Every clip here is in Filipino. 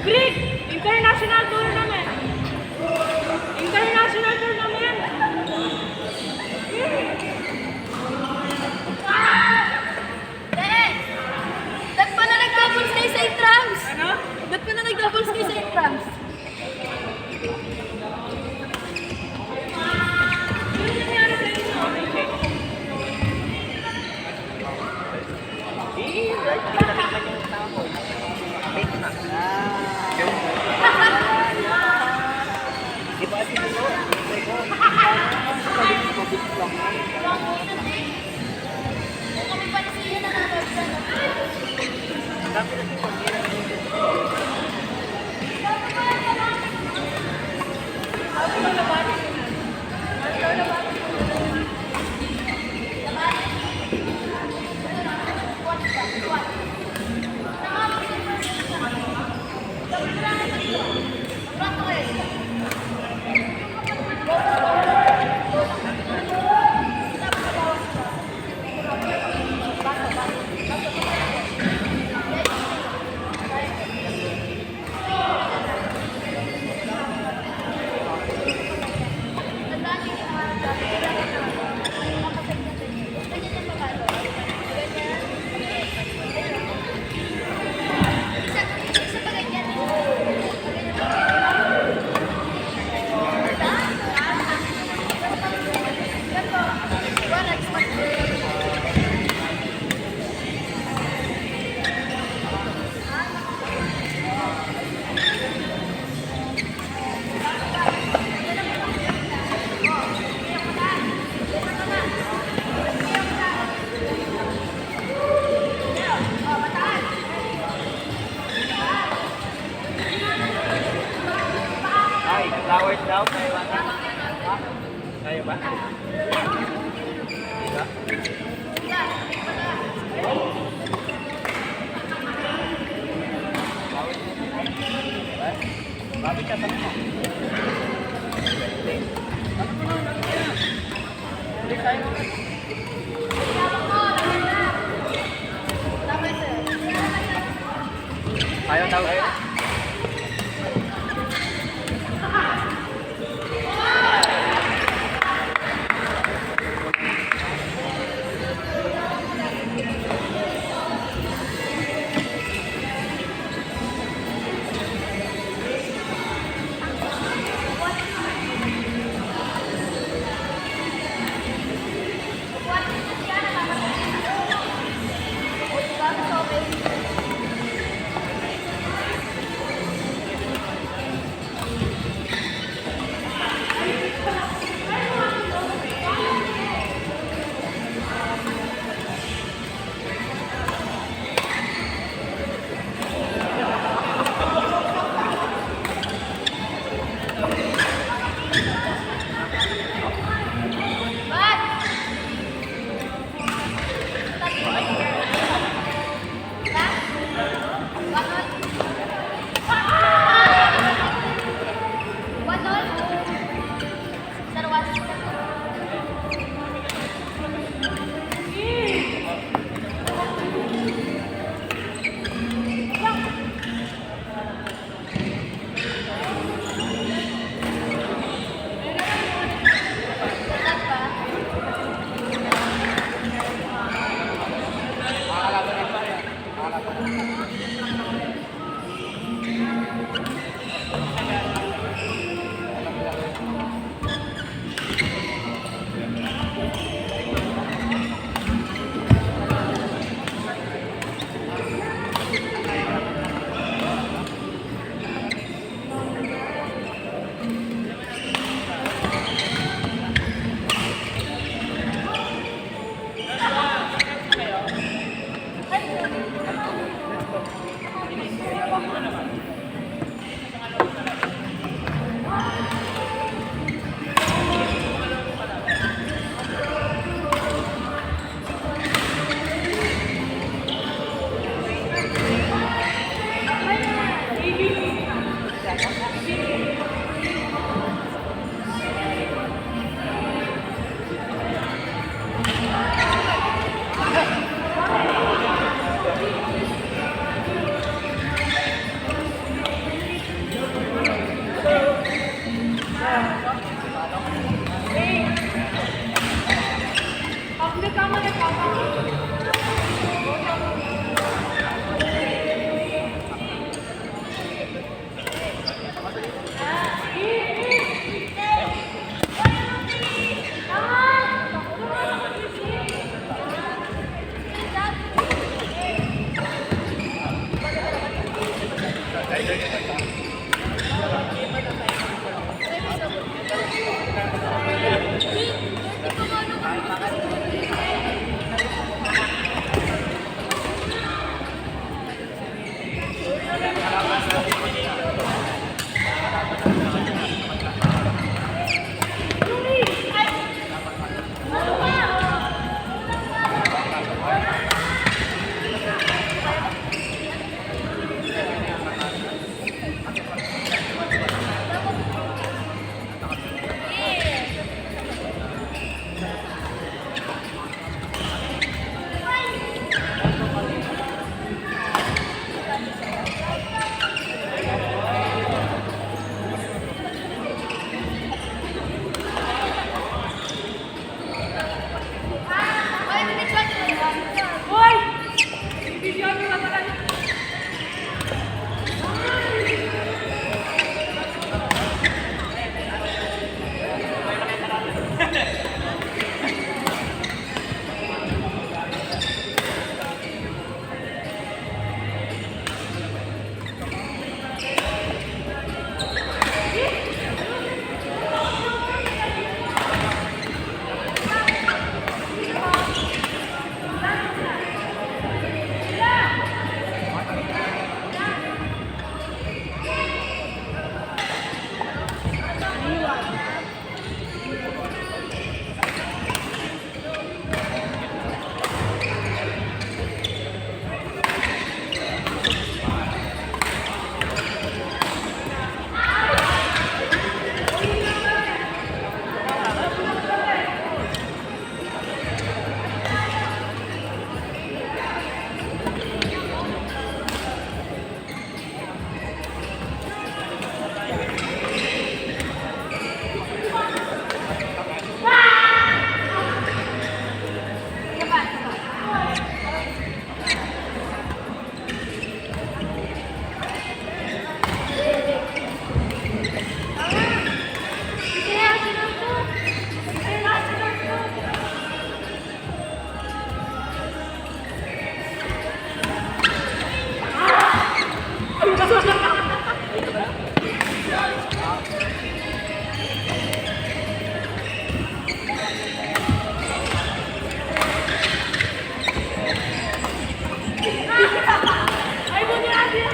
Greek International Tournament. International Tournament. Ba't pa na nag-doubles kayo sa intrams? Ano? Ba't pa na nag-doubles kayo sa intrams? Ano nangyari sa inyo? Kami pa na sila na Flowers daw, kaya ba? Kaya ba? Diba? Bakit ka tanong mo? Ayaw daw kayo? Hoy! Bibigyan mo na talaga. Ay, mo niya natin.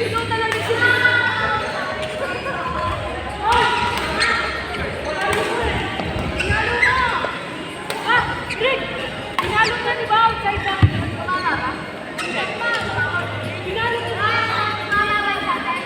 Ikaw talaga siya. Pinalo na. Ah, Rick! Pinalo na di ba? Outside na. Tumama ka? Pinalo na. Tumama ba yung tatay?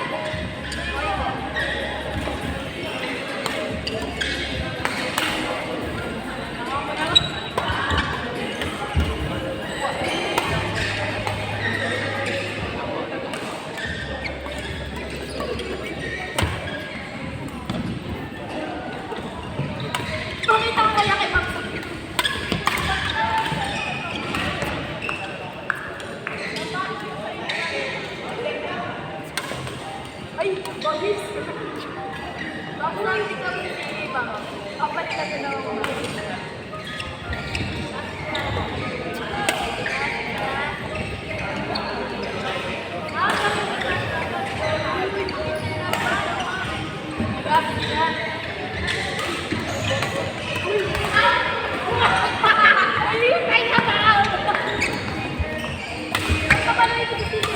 Pakita ko kaya kay Ma'am Sophie. Ay, bagis. Bakit na hindi ka rin si Ma'am? Apat na ito daw. Ay, nakaw! Kapanoy ko si Sisi.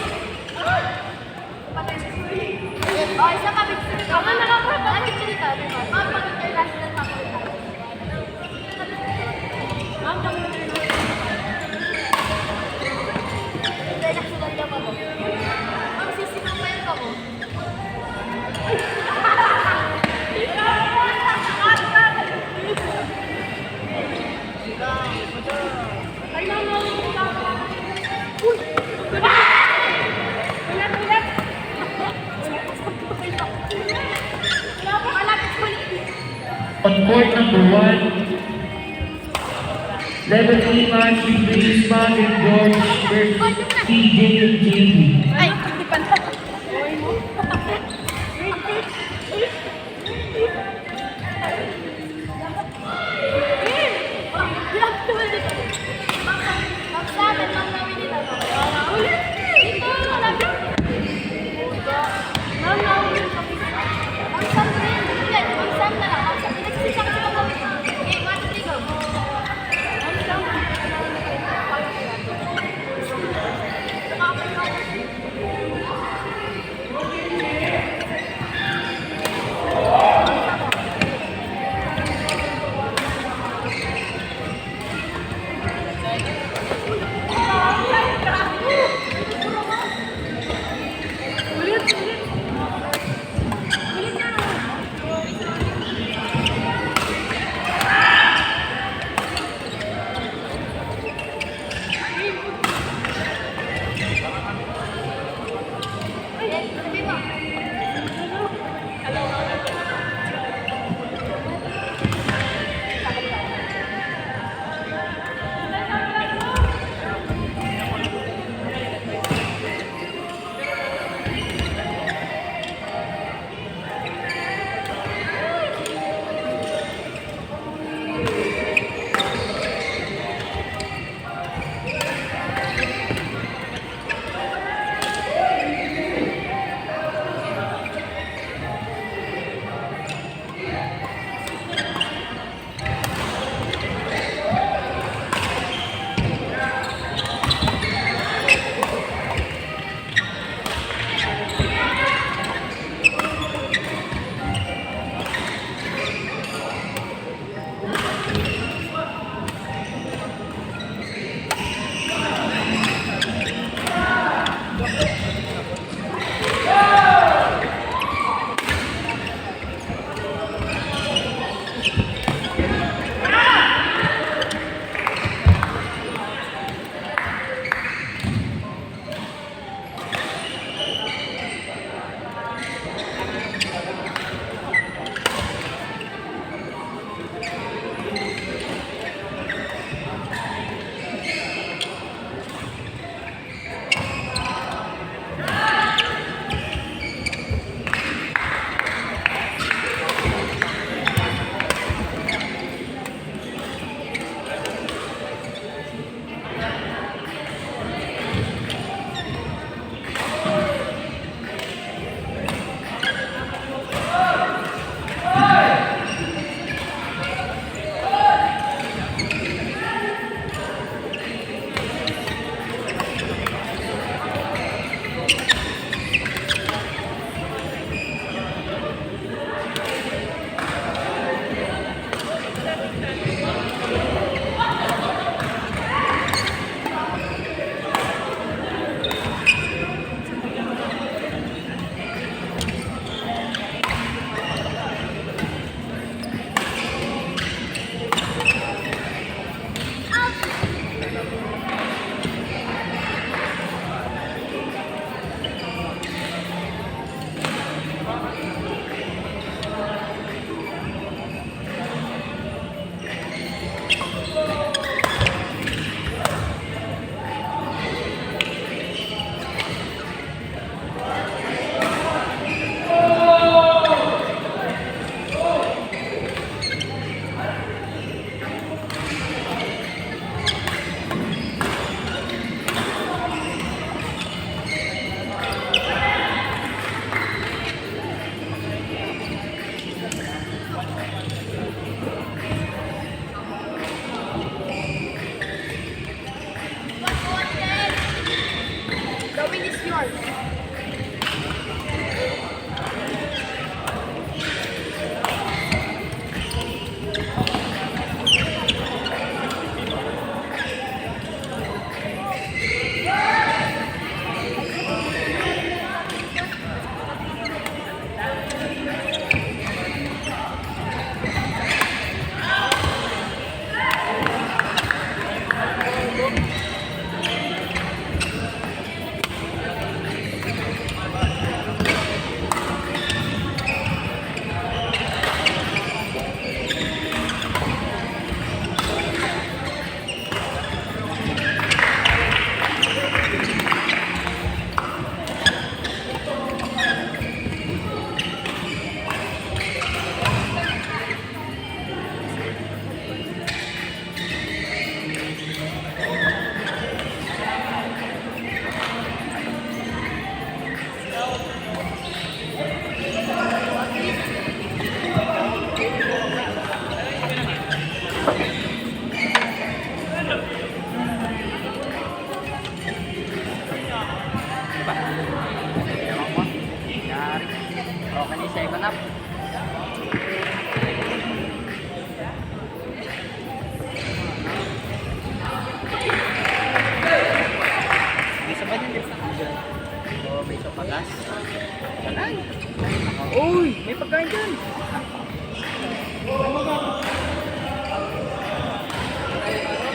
Oh, isa pa big six. Ako nakakapag. Ano yung dito? Ma'am, pag-international faculty. Ma'am, kami na rin. International daw ako. Ma'am, Sisi, kumain ka mo. Ay, ma'am, uy! Ulat, ulat! On court number 1, level 3 match between Ismael and George versus TJ and JB. Ay, hindi pa na. second half. May isa ba niyan, di ba? Oo, may isa pagas. Kanan. Uy, may pagkain dyan.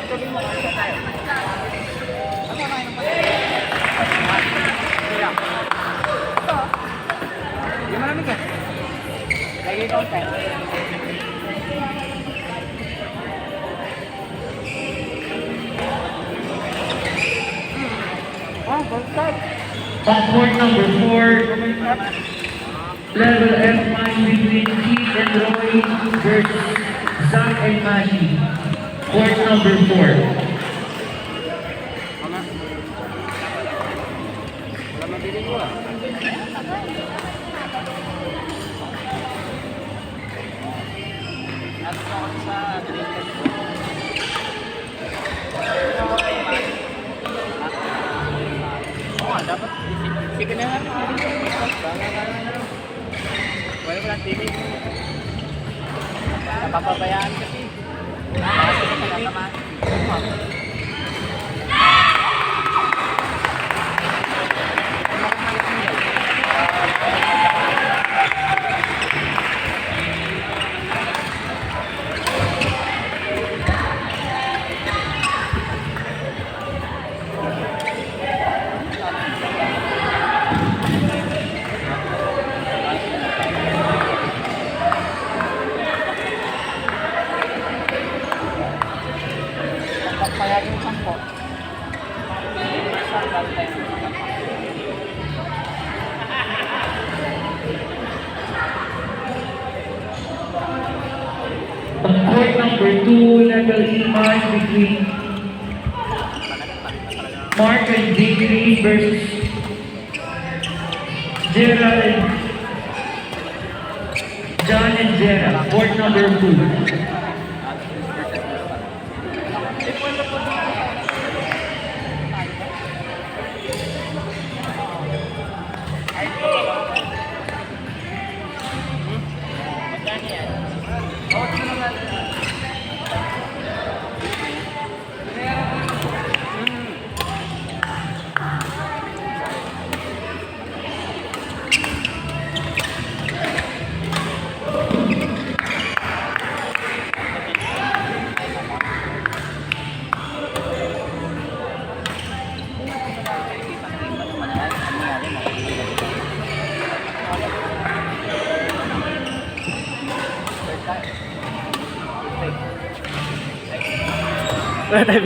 Sabi mo, isa tayo. Ano na yung Kaya. Ito. Hindi malamig ka. Lagi ka tayo. Bastard. On court number 4, level F match between Keith and Roy versus Zach and Mashi. Court number 4. Wala mabili ko ah. Nasa ako sa green. Oo, dapat sige na nga. Wala TV. Napapabayaan kasi. Kasi nagtatamaan. Kaya yung sampo. On court number 2, level E match between Mark and Digri versus Gerald and John and Gerald. Court number 2. Wala tayo